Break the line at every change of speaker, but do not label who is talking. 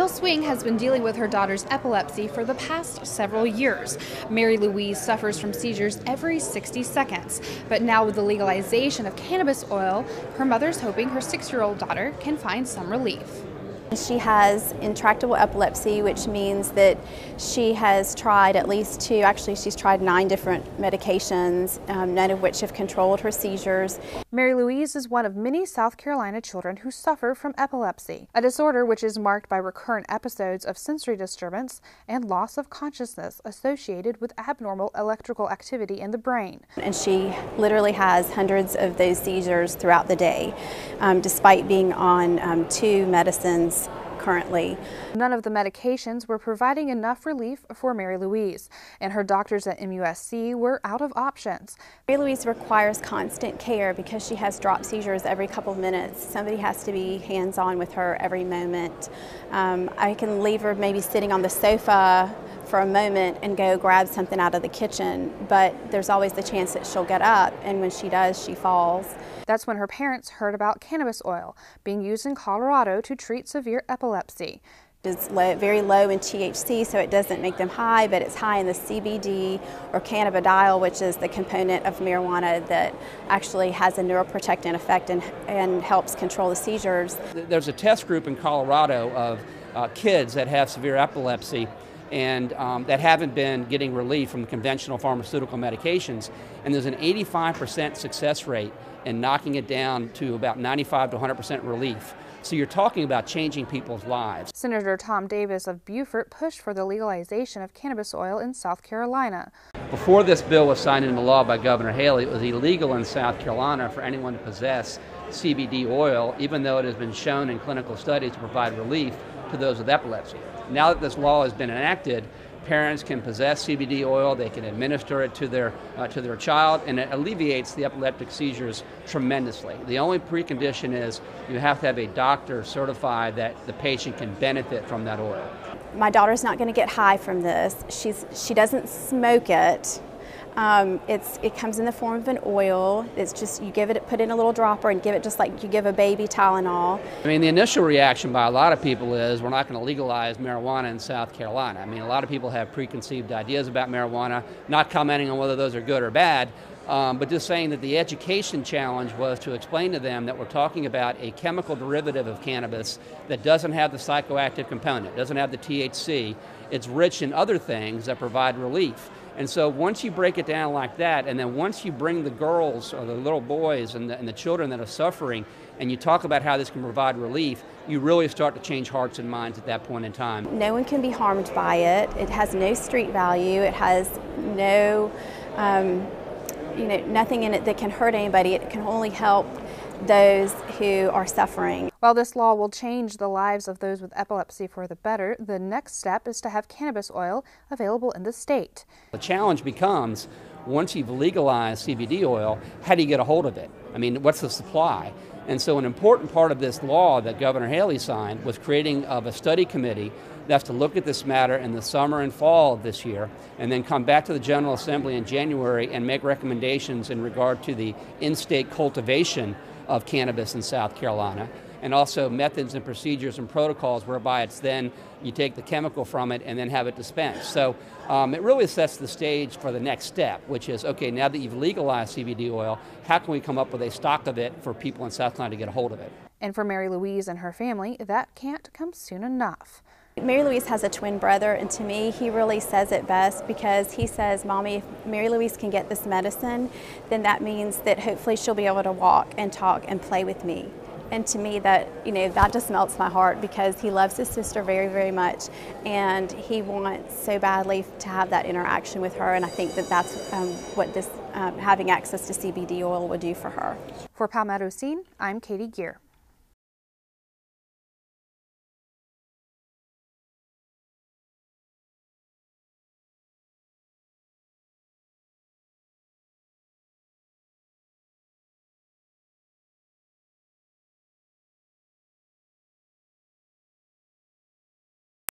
Jill Swing has been dealing with her daughter's epilepsy for the past several years. Mary Louise suffers from seizures every 60 seconds. But now with the legalization of cannabis oil, her mother's hoping her 6-year-old daughter can find some relief.
She has intractable epilepsy, which means that she has tried at least she's tried 9 different medications, none of which have controlled her seizures.
Mary Louise is one of many South Carolina children who suffer from epilepsy, a disorder which is marked by recurrent episodes of sensory disturbance and loss of consciousness associated with abnormal electrical activity in the brain.
And she literally has hundreds of those seizures throughout the day, despite being on 2 medicines currently.
None of the medications were providing enough relief for Mary Louise, and her doctors at MUSC were out of options.
Mary Louise requires constant care because she has drop seizures every couple of minutes. Somebody has to be hands-on with her every moment. I can leave her maybe sitting on the sofa for a moment and go grab something out of the kitchen, but there's always the chance that she'll get up, and when she does, she falls.
That's when her parents heard about cannabis oil being used in Colorado to treat severe epilepsy.
It's very low in THC, so it doesn't make them high, but it's high in the CBD or cannabidiol, which is the component of marijuana that actually has a neuroprotectant effect and helps control the seizures.
There's a test group in Colorado of kids that have severe epilepsy and that haven't been getting relief from conventional pharmaceutical medications, and there's an 85% success rate in knocking it down to about 95 to 100% relief. So you're talking about changing people's lives.
Senator Tom Davis of Beaufort pushed for the legalization of cannabis oil in South Carolina.
Before this bill was signed into law by Governor Haley, it was illegal in South Carolina for anyone to possess CBD oil, even though it has been shown in clinical studies to provide relief to those with epilepsy. Now that this law has been enacted, parents can possess CBD oil, they can administer it to their child, and it alleviates the epileptic seizures tremendously. The only precondition is you have to have a doctor certify that the patient can benefit from that oil.
My daughter's not going to get high from this. She doesn't smoke it. It comes in the form of an oil. It's just you put in a little dropper and give it just like you give a baby Tylenol.
I mean, the initial reaction by a lot of people is we're not going to legalize marijuana in South Carolina. I mean, a lot of people have preconceived ideas about marijuana, not commenting on whether those are good or bad, but just saying that the education challenge was to explain to them that we're talking about a chemical derivative of cannabis that doesn't have the psychoactive component, doesn't have the THC. It's rich in other things that provide relief. And so once you break it down like that, and then once you bring the girls or the little boys and the children that are suffering, and you talk about how this can provide relief, you really start to change hearts and minds at that point in time.
No one can be harmed by it. It has no street value. It has no, nothing in it that can hurt anybody. It can only help those who are suffering.
While this law will change the lives of those with epilepsy for the better, the next step is to have cannabis oil available in the state.
The challenge becomes, once you've legalized CBD oil, how do you get a hold of it? I mean, what's the supply? And so an important part of this law that Governor Haley signed was creating of a study committee that's to look at this matter in the summer and fall of this year, and then come back to the General Assembly in January and make recommendations in regard to the in-state cultivation of cannabis in South Carolina, and also methods and procedures and protocols whereby it's then you take the chemical from it and then have it dispensed. So it really sets the stage for the next step, which is, okay, now that you've legalized CBD oil, how can we come up with a stock of it for people in South Carolina to get a hold of it?
And for Mary Louise and her family, that can't come soon enough.
Mary Louise has a twin brother, and to me, he really says it best because he says, Mommy, if Mary Louise can get this medicine, then that means that hopefully she'll be able to walk and talk and play with me. And to me, that just melts my heart because he loves his sister very, very much, and he wants so badly to have that interaction with her, and I think that that's what this having access to CBD oil would do for her.
For Palmetto Scene, I'm Katie Gear.